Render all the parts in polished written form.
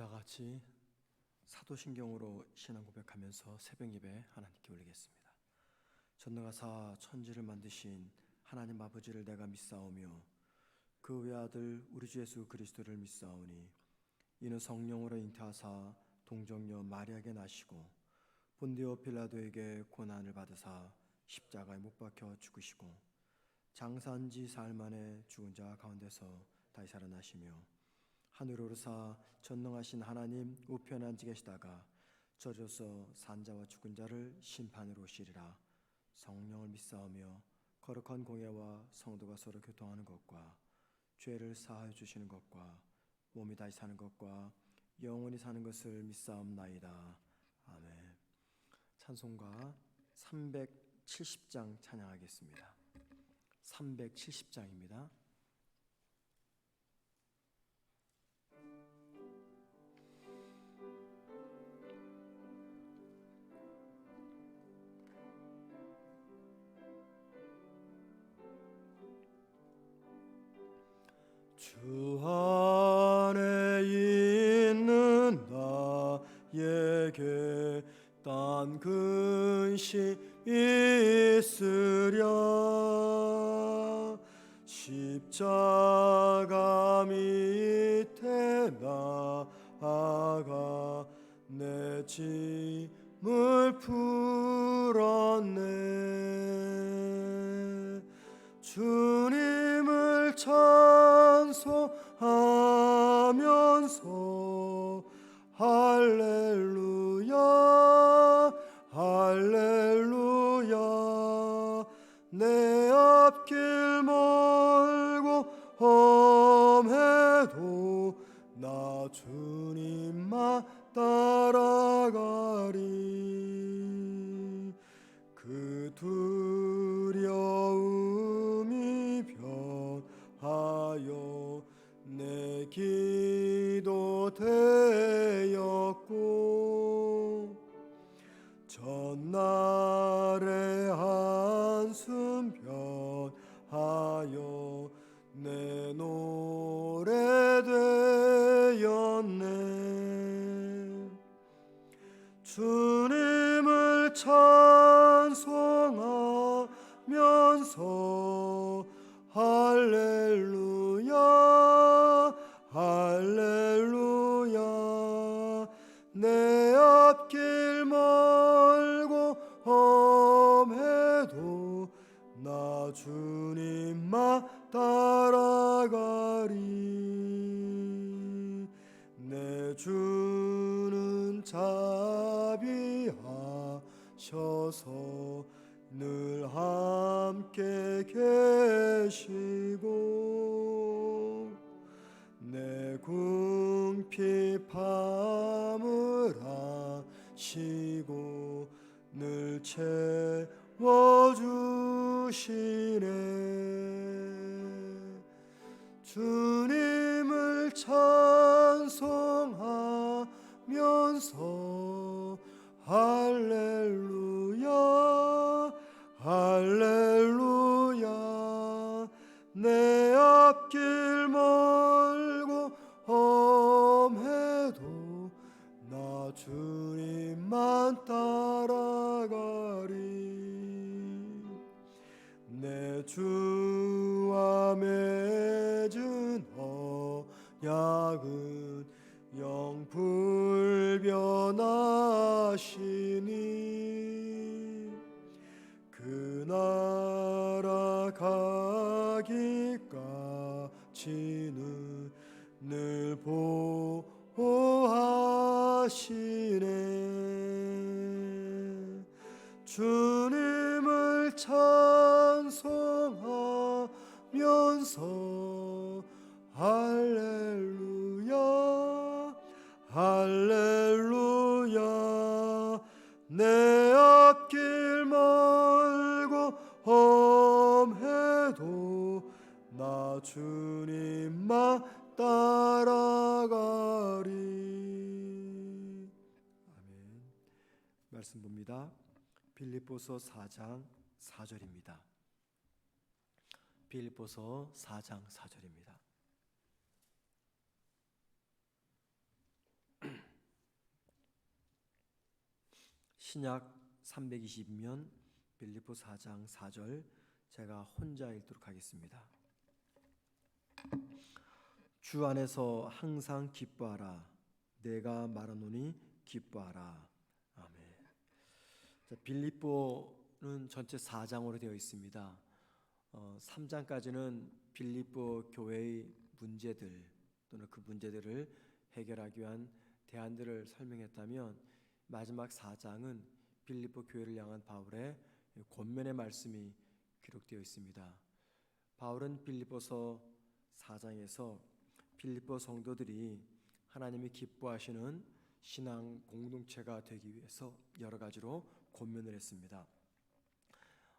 다 같이 사도신경으로 신앙 고백하면서 새벽 예배 하나님께 올리겠습니다. 전능하사 천지를 만드신 하나님 아버지를 내가 믿사오며 그 외아들 우리 주 예수 그리스도를 믿사오니 이는 성령으로 잉태하사 동정녀 마리아에게 나시고 본디오 빌라도에게 고난을 받으사 십자가에 못 박혀 죽으시고 장사한 지 사흘 만에 죽은 자 가운데서 다시 살아나시며 하늘에 오르사 전능하신 하나님 우편에 앉아 계시다가 저주서 산자와 죽은 자를 심판으로 오시리라. 성령을 믿사오며 거룩한 공예와 성도가 서로 교통하는 것과 죄를 사하여 주시는 것과 몸이 다시 사는 것과 영원히 사는 것을 믿사옵나이다. 아멘. 찬송가 370장 찬양하겠습니다. 370장입니다. 주 안에 있는 나에게 딴 근심 있으랴. 십자가 밑에 나아가 내 짐을 풀었네. 주님을 찬송하면서 할렐루야 할렐루야. 내 앞길 멀고 험해도 나 주님만 따라가리. 그 두려움이 변하여 내 기도 되었고 전날의 한숨 변하여 내 노래 되었네. 주님을 찬송하면서 할렐루야 할렐루야. 내 앞길 멀고 험해도 나 주님만 따라가리. 내 주는 자비하셔서 늘 함께 계시고 내 궁핍함을 아시고 늘 채워주시네. 주님을 찬송하면서 할렐루야 할렐루야. 내 앞길 멀고 험해도 나 주님만 따라가리. 내 주와 맺은 언약은 영불변하시니 그 나라 가기까지는 늘 보호하시네. 주님을 찬송하면서 할렐루야 할렐루야. 내 앞길 멀고 험해도 나 주님만 따라가리. 아멘. 말씀 봅니다. 빌립보서 4장 4절입니다. 빌립보서 4장 4절입니다. 신약 320면 빌립보 4장 4절 제가 혼자 읽도록 하겠습니다. 주 안에서 항상 기뻐하라. 내가 말하노니 기뻐하라. 아멘. 자, 빌립보는 전체 4장으로 되어 있습니다. 3장까지는 빌립보 교회의 문제들 또는 그 문제들을 해결하기 위한 대안들을 설명했다면 마지막 4장은 빌립보 교회를 향한 바울의 권면의 말씀이 기록되어 있습니다. 바울은 빌립보서 4장에서 빌립보 성도들이 하나님이 기뻐하시는 신앙 공동체가 되기 위해서 여러 가지로 권면을 했습니다.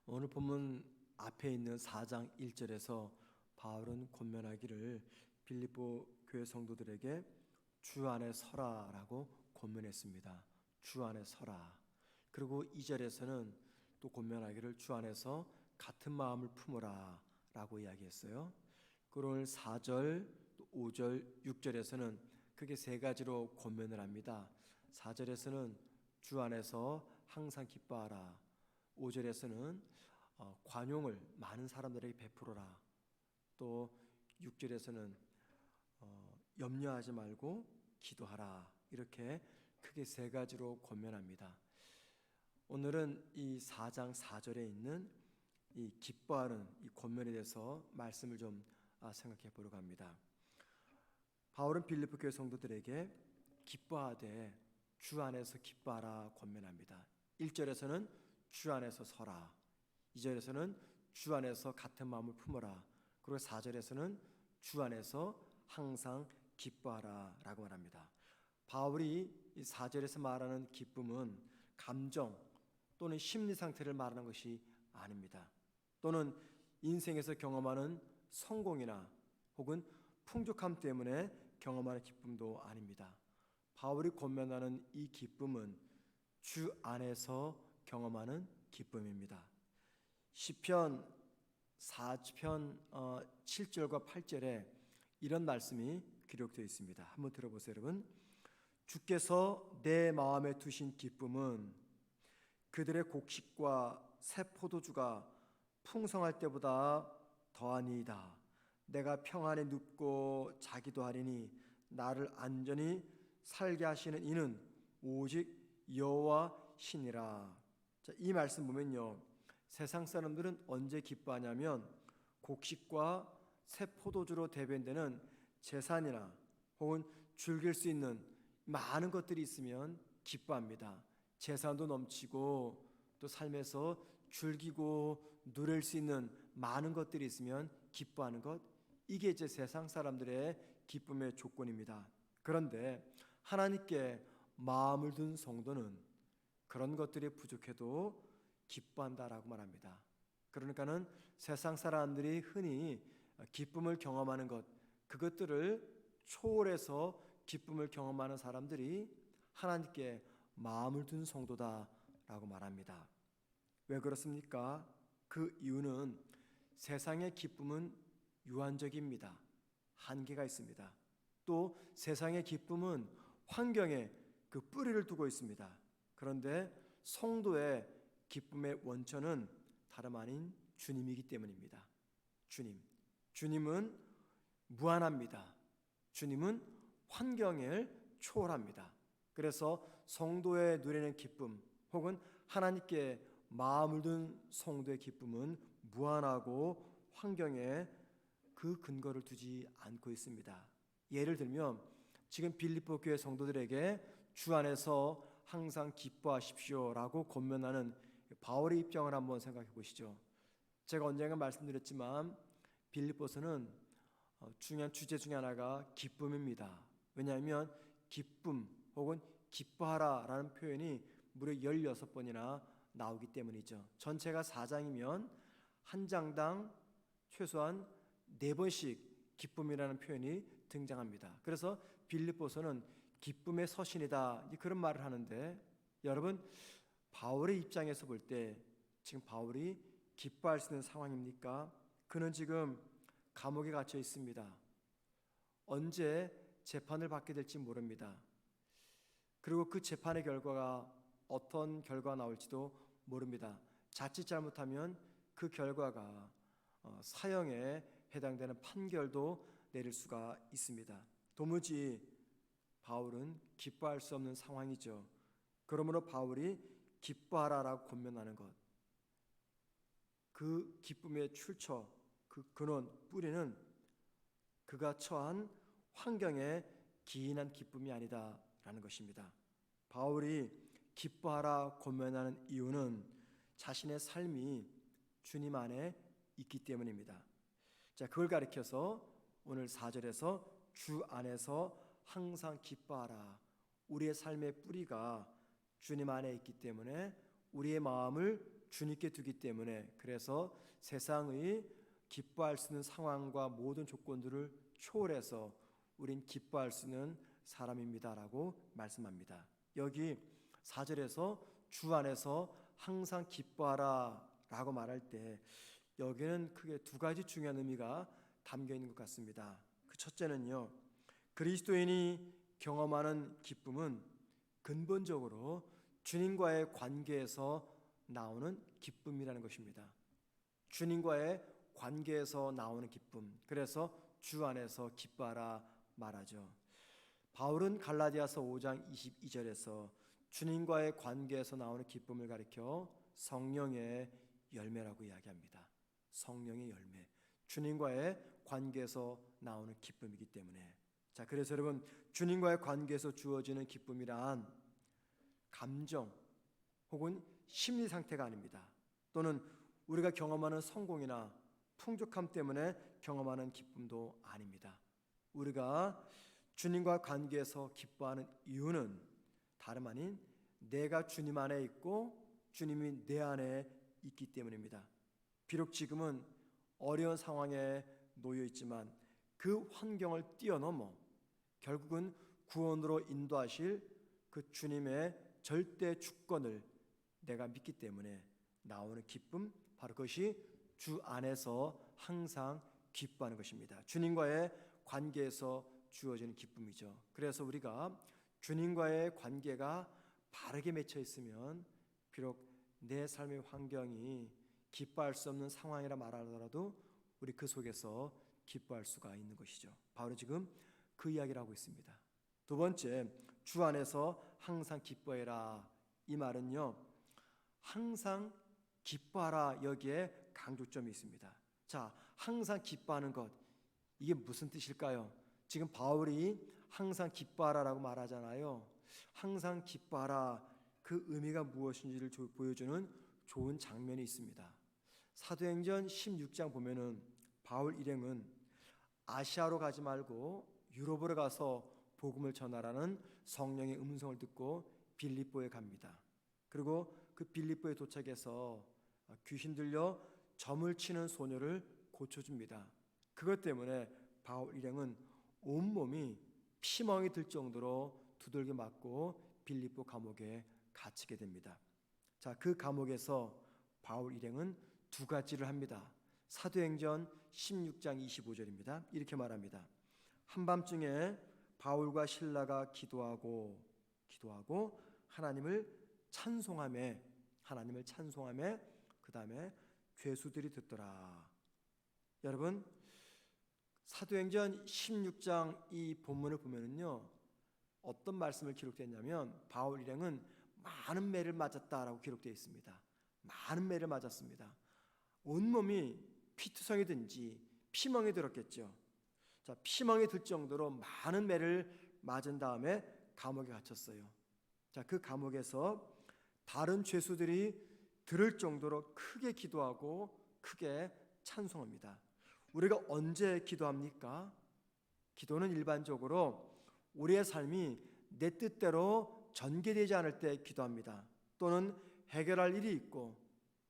오늘 본문 앞에 있는 4장 1절에서 바울은 권면하기를 빌립보 교회 성도들에게 주 안에 서라라고 권면했습니다. 주 안에 서라. 그리고 2절에서는 또 권면하기를 주 안에서 같은 마음을 품어라 라고 이야기했어요. 그리고 오늘 4절, 5절, 6절에서는 크게 세 가지로 권면을 합니다. 4절에서는 주 안에서 항상 기뻐하라. 5절에서는 관용을 많은 사람들에게 베풀어라. 또 6절에서는 염려하지 말고 기도하라. 이렇게 크게 세 가지로 권면합니다. 오늘은 이 4장 4절에 있는 이 기뻐하는 이 권면에 대해서 말씀을 좀 생각해 보려고 합니다. 바울은 빌립보 교회 성도들에게 기뻐하되 주 안에서 기뻐하라 권면합니다. 1절에서는 주 안에서 서라. 2절에서는 주 안에서 같은 마음을 품어라. 그리고 4절에서는 주 안에서 항상 기뻐하라 라고 말합니다. 바울이 이 4절에서 말하는 기쁨은 감정 또는 심리 상태를 말하는 것이 아닙니다. 또는 인생에서 경험하는 성공이나 혹은 풍족함 때문에 경험하는 기쁨도 아닙니다. 바울이 권면하는 이 기쁨은 주 안에서 경험하는 기쁨입니다. 시편 4편 7절과 8절에 이런 말씀이 기록되어 있습니다. 한번 들어보세요, 여러분. 주께서 내 마음에 두신 기쁨은 그들의 곡식과 새 포도주가 풍성할 때보다 더하니이다. 내가 평안에 눕고 자기도 하리니 나를 안전히 살게 하시는 이는 오직 여호와시니라. 자, 이 말씀 보면요, 세상 사람들은 언제 기뻐하냐면 곡식과 새 포도주로 대변되는 재산이나 혹은 즐길 수 있는 많은 것들이 있으면 기뻐합니다. 재산도 넘치고 또 삶에서 즐기고 누릴 수 있는 많은 것들이 있으면 기뻐하는 것, 이게 이제 세상 사람들의 기쁨의 조건입니다. 그런데 하나님께 마음을 둔 성도는 그런 것들이 부족해도 기뻐한다라고 말합니다. 그러니까는 세상 사람들이 흔히 기쁨을 경험하는 것, 그것들을 초월해서 기쁨을 경험하는 사람들이 하나님께 마음을 둔 성도다라고 말합니다. 왜 그렇습니까? 그 이유는 세상의 기쁨은 유한적입니다. 한계가 있습니다. 또 세상의 기쁨은 환경에 그 뿌리를 두고 있습니다. 그런데 성도의 기쁨의 원천은 다름 아닌 주님이기 때문입니다. 주님은 무한합니다. 주님은 환경을 초월합니다. 그래서 성도의 누리는 기쁨 혹은 하나님께 마음을 둔 성도의 기쁨은 무한하고 환경에 그 근거를 두지 않고 있습니다. 예를 들면 지금 빌립보 교회 성도들에게 주 안에서 항상 기뻐하십시오라고 권면하는 바울의 입장을 한번 생각해 보시죠. 제가 언젠가 말씀드렸지만 빌립보서는 중요한 주제 중에 하나가 기쁨입니다. 왜냐하면 기쁨 혹은 기뻐하라라는 표현이 무려 16번이나 나오기 때문이죠. 전체가 4장이면 한 장당 최소한 4번씩 기쁨이라는 표현이 등장합니다. 그래서 빌립보서는 기쁨의 서신이다, 그런 말을 하는데, 여러분 바울의 입장에서 볼 때 지금 바울이 기뻐할 수 있는 상황입니까? 그는 지금 감옥에 갇혀 있습니다. 언제 재판을 받게 될지 모릅니다. 그리고 그 재판의 결과가 어떤 결과가 나올지도 모릅니다. 자칫 잘못하면 그 결과가 사형에 해당되는 판결도 내릴 수가 있습니다. 도무지 바울은 기뻐할 수 없는 상황이죠. 그러므로 바울이 기뻐하라라고 권면하는 것, 그 기쁨의 출처, 그 근원, 뿌리는 그가 처한 환경에 기인한 기쁨이 아니다라는 것입니다. 바울이 기뻐하라 권면하는 이유는 자신의 삶이 주님 안에 있기 때문입니다. 자, 그걸 가리켜서 오늘 4절에서 주 안에서 항상 기뻐하라. 우리의 삶의 뿌리가 주님 안에 있기 때문에, 우리의 마음을 주님께 두기 때문에, 그래서 세상의 기뻐할 수 있는 상황과 모든 조건들을 초월해서 우린 기뻐할 수 있는 사람입니다라고 말씀합니다. 여기 4절에서 주 안에서 항상 기뻐하라 라고 말할 때 여기는 크게 두 가지 중요한 의미가 담겨 있는 것 같습니다. 그 첫째는요, 그리스도인이 경험하는 기쁨은 근본적으로 주님과의 관계에서 나오는 기쁨이라는 것입니다. 주님과의 관계에서 나오는 기쁨, 그래서 주 안에서 기뻐하라 말하죠. 바울은 갈라디아서 5장 22절에서 주님과의 관계에서 나오는 기쁨을 가리켜 성령의 열매라고 이야기합니다. 성령의 열매, 주님과의 관계에서 나오는 기쁨이기 때문에. 자, 그래서 여러분, 주님과의 관계에서 주어지는 기쁨이란 감정 혹은 심리 상태가 아닙니다. 또는 우리가 경험하는 성공이나 풍족함 때문에 경험하는 기쁨도 아닙니다. 우리가 주님과 관계에서 기뻐하는 이유는 다름 아닌 내가 주님 안에 있고 주님이 내 안에 있기 때문입니다. 비록 지금은 어려운 상황에 놓여 있지만 그 환경을 뛰어넘어 결국은 구원으로 인도하실 그 주님의 절대 주권을 내가 믿기 때문에 나오는 기쁨, 바로 그것이 주 안에서 항상 기뻐하는 것입니다. 주님과의 관계에서 주어지는 기쁨이죠. 그래서 우리가 주님과의 관계가 바르게 맺혀 있으면 비록 내 삶의 환경이 기뻐할 수 없는 상황이라 말하더라도 우리 그 속에서 기뻐할 수가 있는 것이죠. 바로 지금 그 이야기를 하고 있습니다. 두 번째, 주 안에서 항상 기뻐해라. 이 말은요, 항상 기뻐하라, 여기에 강조점이 있습니다. 자, 항상 기뻐하는 것, 이게 무슨 뜻일까요? 지금 바울이 항상 기뻐하라라고 말하잖아요. 항상 기뻐하라, 그 의미가 무엇인지를 보여주는 좋은 장면이 있습니다. 사도행전 16장 보면은 바울 일행은 아시아로 가지 말고 유럽으로 가서 복음을 전하라는 성령의 음성을 듣고 빌립보에 갑니다. 그리고 그 빌립보에 도착해서 귀신 들려 점을 치는 소녀를 고쳐줍니다. 그것 때문에 바울 일행은 온몸이 피멍이 들 정도로 두들겨 맞고 빌립보 감옥에 갇히게 됩니다. 자, 그 감옥에서 바울 일행은 두 가지를 합니다. 사도행전 16장 25절입니다. 이렇게 말합니다. 한밤중에 바울과 실라가 기도하고 하나님을 찬송하며 그 다음에 죄수들이 듣더라. 여러분, 사도행전 16장 이 본문을 보면은요, 어떤 말씀을 기록됐냐면 바울 일행은 많은 매를 맞았다라고 기록되어 있습니다. 많은 매를 맞았습니다. 온몸이 피투성이든지 피멍이 들었겠죠. 자, 피멍이 들 정도로 많은 매를 맞은 다음에 감옥에 갇혔어요. 자, 그 감옥에서 다른 죄수들이 들을 정도로 크게 기도하고 크게 찬송합니다. 우리가 언제 기도합니까? 기도는 일반적으로 우리의 삶이 내 뜻대로 전개되지 않을 때 기도합니다. 또는 해결할 일이 있고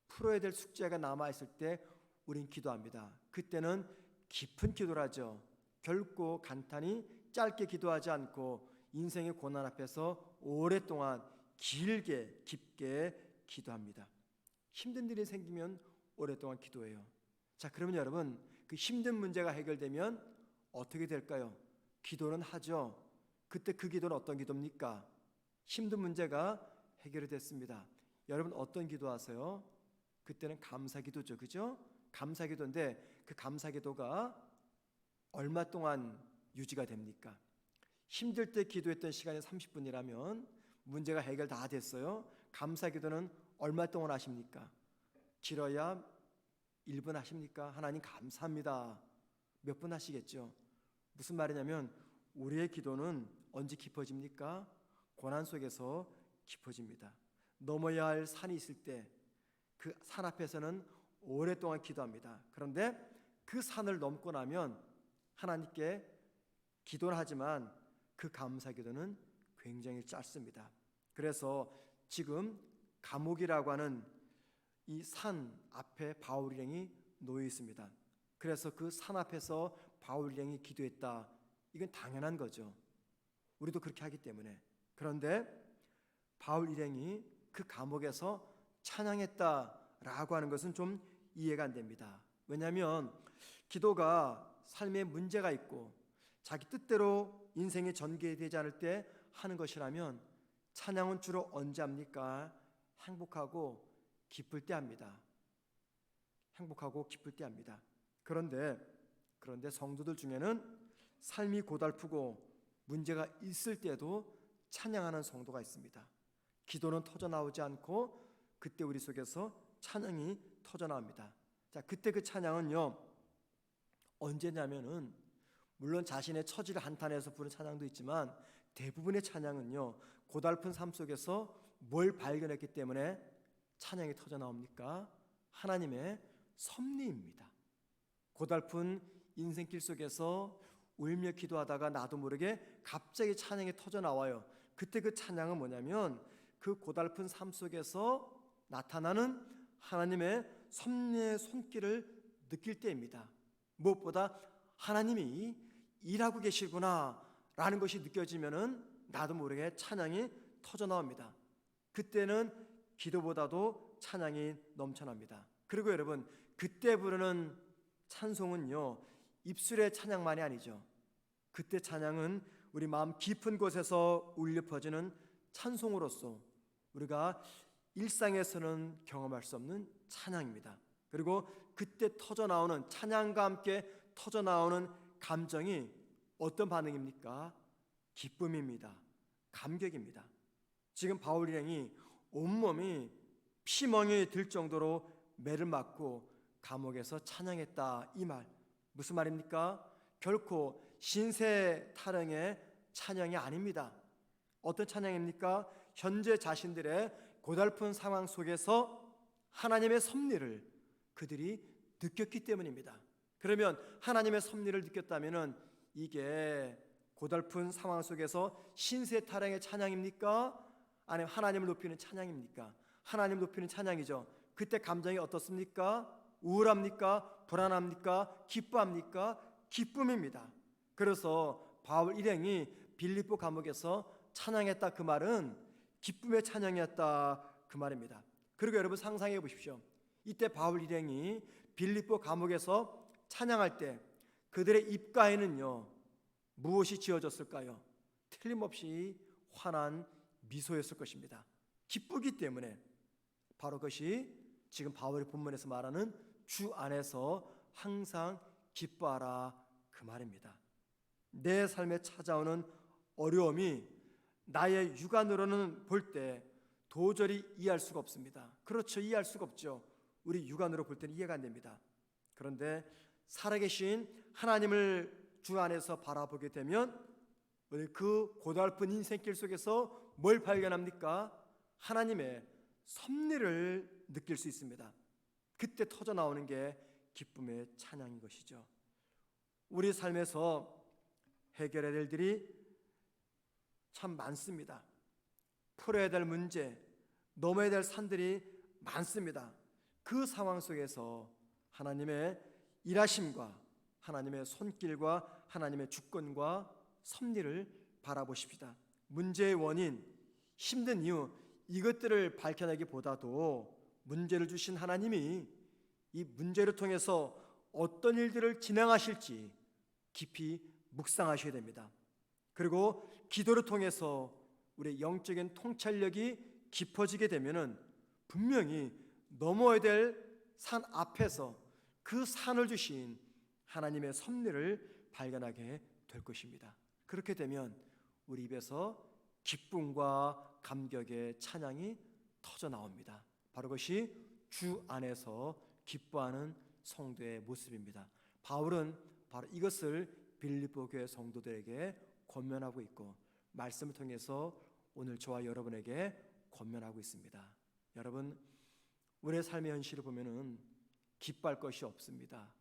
풀어야 될 숙제가 남아있을 때 우린 기도합니다. 그때는 깊은 기도를 하죠. 결코 간단히 짧게 기도하지 않고 인생의 고난 앞에서 오랫동안 길게 깊게 기도합니다. 힘든 일이 생기면 오랫동안 기도해요. 자, 그러면 여러분, 그 힘든 문제가 해결되면 어떻게 될까요? 기도는 하죠. 그때 그 기도는 어떤 기도입니까? 힘든 문제가 해결이 됐습니다. 여러분 어떤 기도하세요? 그때는 감사기도죠, 그죠? 감사기도인데 그 감사기도가 얼마 동안 유지가 됩니까? 힘들 때 기도했던 시간이 30분이라면 문제가 해결 다 됐어요. 감사기도는 얼마 동안 하십니까? 길어야 1분 하십니까? 하나님 감사합니다. 몇 분 하시겠죠? 무슨 말이냐면 우리의 기도는 언제 깊어집니까? 고난 속에서 깊어집니다. 넘어야 할 산이 있을 때 그 산 앞에서는 오랫동안 기도합니다. 그런데 그 산을 넘고 나면 하나님께 기도를 하지만 그 감사 기도는 굉장히 짧습니다. 그래서 지금 감옥이라고 하는 이 산 앞에 바울 일행이 놓여 있습니다. 그래서 그 산 앞에서 바울 일행이 기도했다. 이건 당연한 거죠. 우리도 그렇게 하기 때문에. 그런데 바울 일행이 그 감옥에서 찬양했다라고 하는 것은 좀 이해가 안 됩니다. 왜냐하면 기도가 삶에 문제가 있고 자기 뜻대로 인생이 전개되지 않을 때 하는 것이라면 찬양은 주로 언제 합니까? 행복하고 기쁠 때 합니다. 행복하고 기쁠 때 합니다. 그런데 성도들 중에는 삶이 고달프고 문제가 있을 때도 찬양하는 성도가 있습니다. 기도는 터져나오지 않고 그때 우리 속에서 찬양이 터져나옵니다. 자, 그때 그 찬양은요 언제냐면은 물론 자신의 처지를 한탄해서 부르는 찬양도 있지만 대부분의 찬양은요 고달픈 삶 속에서 뭘 발견했기 때문에 찬양이 터져나옵니까? 하나님의 섭리입니다. 고달픈 인생길 속에서 울며 기도하다가 나도 모르게 갑자기 찬양이 터져나와요. 그때 그 찬양은 뭐냐면 그 고달픈 삶 속에서 나타나는 하나님의 섭리의 손길을 느낄 때입니다. 무엇보다 하나님이 일하고 계시구나 라는 것이 느껴지면은 나도 모르게 찬양이 터져나옵니다. 그때는 기도보다도 찬양이 넘쳐납니다. 그리고 여러분 그때 부르는 찬송은요 입술의 찬양만이 아니죠. 그때 찬양은 우리 마음 깊은 곳에서 울려 퍼지는 찬송으로서 우리가 일상에서는 경험할 수 없는 찬양입니다. 그리고 그때 터져나오는 찬양과 함께 터져나오는 감정이 어떤 반응입니까? 기쁨입니다. 감격입니다. 지금 바울 일행이 온몸이 피멍이 들 정도로 매를 맞고 감옥에서 찬양했다. 이 말 무슨 말입니까? 결코 신세 타령의 찬양이 아닙니다. 어떤 찬양입니까? 현재 자신들의 고달픈 상황 속에서 하나님의 섭리를 그들이 느꼈기 때문입니다. 그러면 하나님의 섭리를 느꼈다면 이게 고달픈 상황 속에서 신세 타령의 찬양입니까? 아니면 하나님을 높이는 찬양입니까? 하나님을 높이는 찬양이죠. 그때 감정이 어떻습니까? 우울합니까? 불안합니까? 기뻐합니까? 기쁨입니다. 그래서 바울 일행이 빌립보 감옥에서 찬양했다 그 말은 기쁨의 찬양이었다 그 말입니다. 그리고 여러분 상상해 보십시오. 이때 바울 일행이 빌립보 감옥에서 찬양할 때 그들의 입가에는요 무엇이 지어졌을까요? 틀림없이 환한 미소였을 것입니다. 기쁘기 때문에 바로 그것이 지금 바울의 본문에서 말하는 주 안에서 항상 기뻐하라 그 말입니다. 내 삶에 찾아오는 어려움이 나의 육안으로는 볼 때 도저히 이해할 수가 없습니다. 그렇죠, 이해할 수가 없죠. 우리 육안으로 볼 때는 이해가 안 됩니다. 그런데 살아계신 하나님을 주 안에서 바라보게 되면 우리 그 고달픈 인생길 속에서 뭘 발견합니까? 하나님의 섭리를 느낄 수 있습니다. 그때 터져나오는 게 기쁨의 찬양인 것이죠. 우리 삶에서 해결해야 될 일이 참 많습니다. 풀어야 될 문제, 넘어야 될 산들이 많습니다. 그 상황 속에서 하나님의 일하심과 하나님의 손길과 하나님의 주권과 섭리를 바라보십시다. 문제의 원인, 힘든 이유 이것들을 밝혀내기보다도 문제를 주신 하나님이 이 문제를 통해서 어떤 일들을 진행하실지 깊이 묵상하셔야 됩니다. 그리고 기도를 통해서 우리의 영적인 통찰력이 깊어지게 되면은 분명히 넘어야 될 산 앞에서 그 산을 주신 하나님의 섭리를 발견하게 될 것입니다. 그렇게 되면 우리 입에서 기쁨과 감격의 찬양이 터져 나옵니다. 바로 그것이 주 안에서 기뻐하는 성도의 모습입니다. 바울은 바로 이것을 빌립보 교회 성도들에게 권면하고 있고 말씀을 통해서 오늘 저와 여러분에게 권면하고 있습니다. 여러분, 우리의 삶의 현실을 보면은 기뻐할 것이 없습니다.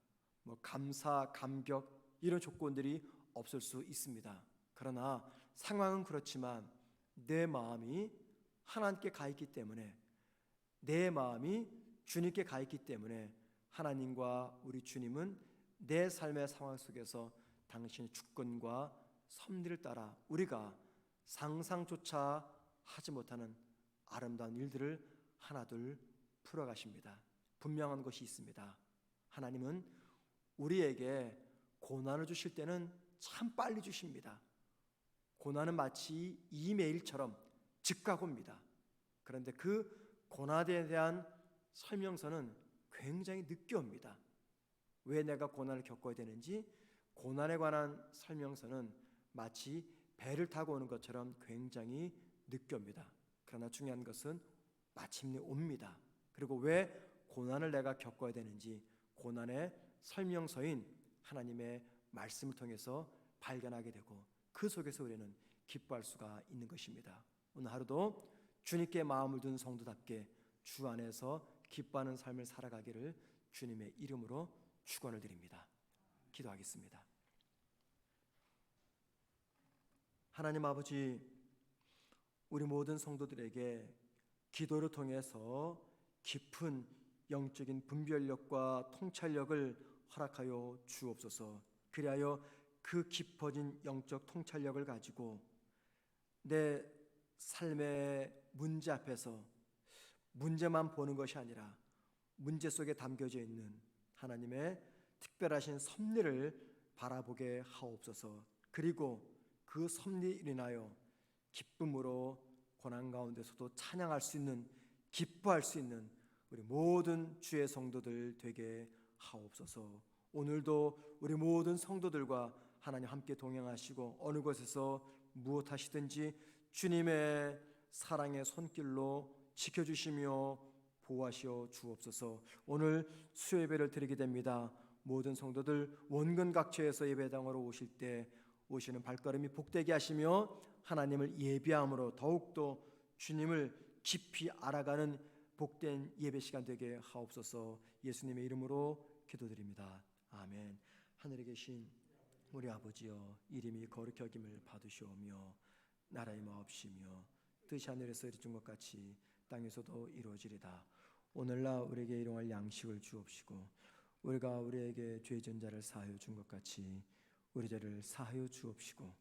감사, 감격 이런 조건들이 없을 수 있습니다. 그러나 상황은 그렇지만 내 마음이 하나님께 가 있기 때문에, 내 마음이 주님께 가 있기 때문에 하나님과 우리 주님은 내 삶의 상황 속에서 당신의 주권과 섭리를 따라 우리가 상상조차 하지 못하는 아름다운 일들을 하나둘 풀어가십니다. 분명한 것이 있습니다. 하나님은 우리에게 고난을 주실 때는 참 빨리 주십니다. 고난은 마치 이메일처럼 즉각 옵니다. 그런데 그 고난에 대한 설명서는 굉장히 늦게 옵니다. 왜 내가 고난을 겪어야 되는지 고난에 관한 설명서는 마치 배를 타고 오는 것처럼 굉장히 늦게 옵니다. 그러나 중요한 것은 마침내 옵니다. 그리고 왜 고난을 내가 겪어야 되는지 고난의 설명서인 하나님의 말씀을 통해서 발견하게 되고 그 속에서 우리는 기뻐할 수가 있는 것입니다. 오늘 하루도 주님께 마음을 둔 성도답게 주 안에서 기뻐하는 삶을 살아가기를 주님의 이름으로 축원을 드립니다. 기도하겠습니다. 하나님 아버지, 우리 모든 성도들에게 기도를 통해서 깊은 영적인 분별력과 통찰력을 허락하여 주옵소서. 그리하여 그 깊어진 영적 통찰력을 가지고 내 삶의 문제 앞에서 문제만 보는 것이 아니라 문제 속에 담겨져 있는 하나님의 특별하신 섭리를 바라보게 하옵소서. 그리고 그 섭리를 인하여 기쁨으로 고난 가운데서도 찬양할 수 있는, 기뻐할 수 있는 우리 모든 주의 성도들 되게 하옵소서. 오늘도 우리 모든 성도들과 하나님 함께 동행하시고 어느 곳에서 무엇 하시든지 주님의 사랑의 손길로 지켜주시며 보호하시어 주옵소서. 오늘 수요 예배를 드리게 됩니다. 모든 성도들 원근 각처에서 예배당으로 오실 때 오시는 발걸음이 복되게 하시며 하나님을 예비함으로 더욱더 주님을 깊이 알아가는 복된 예배 시간 되게 하옵소서. 예수님의 이름으로 기도드립니다. 아멘. 하늘에 계신 우리 아버지여, 이름이 거룩히 여김을 받으시오며 나라의 마옵시며 뜻이 하늘에서 이루어진 것 같이 땅에서도 이루어지리다. 오늘날 우리에게 일용할 양식을 주옵시고 우리가 우리에게 죄 진 자를 사하여 준 것 같이 우리 죄를 사하여 주옵시고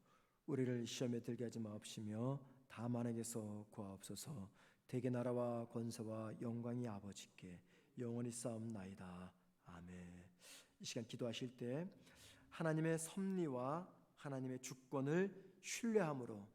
우리를 시험에 들게 하지 마옵시며 다만에게서 구하옵소서. 대개 나라와 권세와 영광이 아버지께 영원히 싸움나이다. 아멘. 이 시간 기도하실 때 하나님의 섭리와 하나님의 주권을 신뢰함으로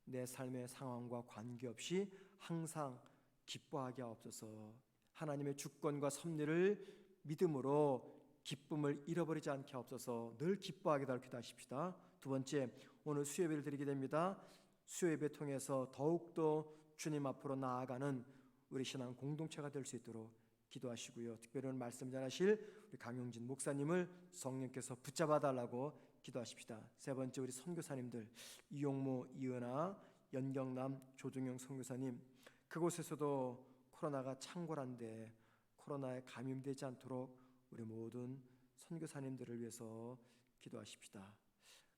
내 삶의 상황과 관계없이 항상 기뻐하게 하옵소서. 하나님의 주권과 섭리를 믿음으로 기쁨을 잃어버리지 않게 하옵소서. 늘 기뻐하게 달게 하십시다. 두 번째, 오늘 수요예배를 드리게 됩니다. 수요예배 통해서 더욱더 주님 앞으로 나아가는 우리 신앙 공동체가 될 수 있도록 기도하시고요. 특별히 오늘 말씀 전하실 우리 강용진 목사님을 성령께서 붙잡아 달라고 기도하십시다. 세 번째, 우리 선교사님들 이용모, 이은아, 연경남, 조중영 선교사님, 그곳에서도 코로나가 창궐한데 코로나에 감염되지 않도록 우리 모든 선교사님들을 위해서 기도하십시다.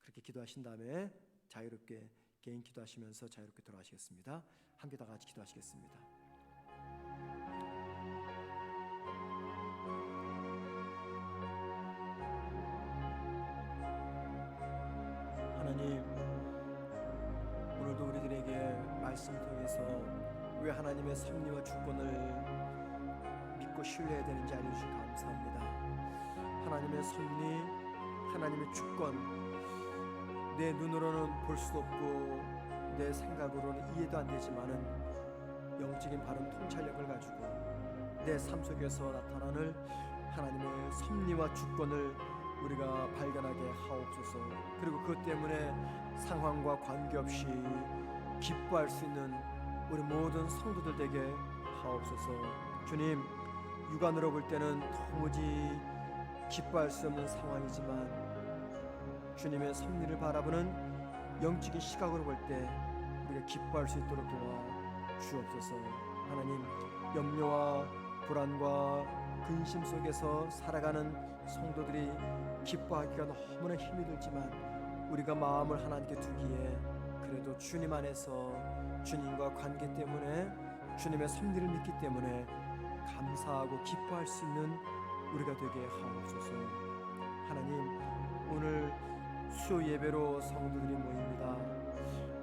그렇게 기도하신 다음에 자유롭게 개인 기도하시면서 자유롭게 돌아가시겠습니다. 함께 다 같이 기도하시겠습니다. 하나님, 오늘도 우리들에게 말씀 통해서 왜 하나님의 섭리와 주권을 믿고 신뢰해야 되는지 알려주셔서 감사합니다. 하나님의 섭리, 하나님의 주권, 내 눈으로는 볼 수도 없고 내 생각으로는 이해도 안 되지만은 영적인 바른 통찰력을 가지고 내 삶 속에서 나타나는 하나님의 섭리와 주권을 우리가 발견하게 하옵소서. 그리고 그것 때문에 상황과 관계없이 기뻐할 수 있는 우리 모든 성도들 되게 하옵소서. 주님, 육안으로 볼 때는 도무지 기뻐할 수 없는 상황이지만 주님의 섭리를 바라보는 영적인 시각으로 볼 때 우리가 기뻐할 수 있도록 도와 주옵소서. 하나님, 염려와 불안과 근심 속에서 살아가는 성도들이 기뻐하기가 너무나 힘이 들지만 우리가 마음을 하나님께 두기에 그래도 주님 안에서 주님과 관계 때문에 주님의 섭리를 믿기 때문에 감사하고 기뻐할 수 있는 우리가 되게 하옵소서. 하나님, 오늘 수요 예배로 성도들이 모입니다.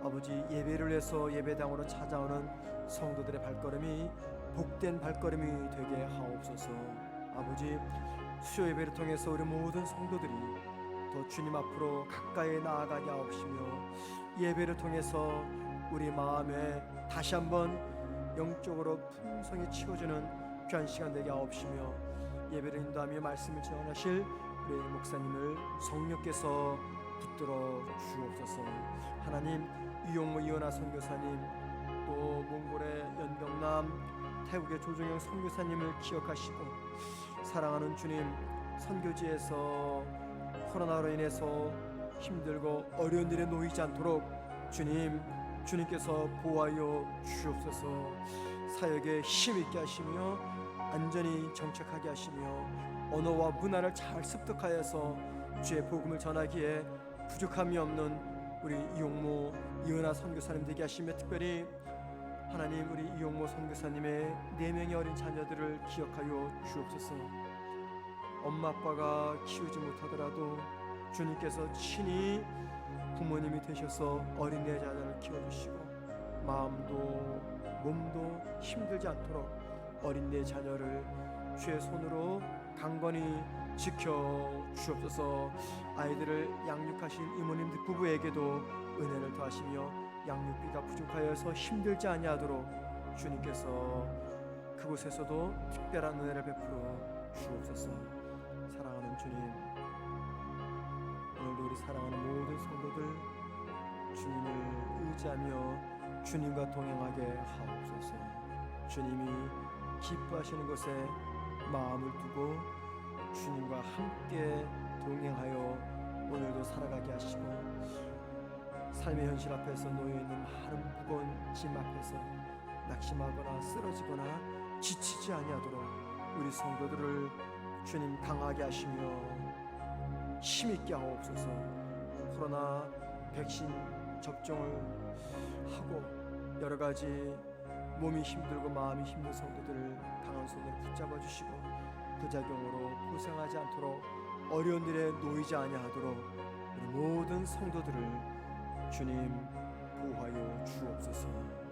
아버지, 예배를 해서 예배당으로 찾아오는 성도들의 발걸음이 복된 발걸음이 되게 하옵소서. 아버지, 수요 예배를 통해서 우리 모든 성도들이 더 주님 앞으로 가까이 나아가게 하옵시며 예배를 통해서 우리 마음에 다시 한번 영적으로 풍성히 치워주는 귀한 시간 되게 하옵시며 예배를 인도하며 말씀을 전하실 우리 목사님을 성령께서 붙들어 주옵소서. 하나님, 이용모 이은하 선교사님, 또 몽골의 연경남, 태국의 조종영 선교사님을 기억하시고 사랑하는 주님, 선교지에서 코로나로 인해서 힘들고 어려운 일에 놓이지 않도록 주님께서 보호하여 주옵소서. 사역에 힘있게 하시며 안전히 정착하게 하시며 언어와 문화를 잘 습득하여서 주의 복음을 전하기에 부족함이 없는 우리 이용모 이은하 선교사님 되게 하시며 특별히 하나님, 우리 이용모 선교사님의 4명의 어린 자녀들을 기억하여 주옵소서. 엄마 아빠가 키우지 못하더라도 주님께서 친히 부모님이 되셔서 어린애 자녀를 키워주시고 마음도 몸도 힘들지 않도록 어린애 자녀를 주의 손으로 강건히 지켜 주옵소서. 아이들을 양육하신 이모님들 부부에게도 은혜를 더하시며 양육비가 부족하여서 힘들지 아니하도록 주님께서 그곳에서도 특별한 은혜를 베풀어 주옵소서. 사랑하는 주님, 오늘도 우리 사랑하는 모든 성도들 주님을 의지하며 주님과 동행하게 하옵소서. 주님이 기뻐하시는 것에 마음을 두고 주님과 함께 동행하여 오늘도 살아가게 하시고 삶의 현실 앞에서 놓여있는 많은 무거운 짐 앞에서 낙심하거나 쓰러지거나 지치지 아니하도록 우리 성도들을 주님 강하게 하시며 힘있게 하옵소서. 코로나 백신 접종을 하고 여러 가지 몸이 힘들고 마음이 힘든 성도들을 강한 손으로 붙잡아 주시고 부작용으로 고생하지 않도록 어려운 일에 놓이지 아니하도록 우리 모든 성도들을 주님 보호하여 주옵소서.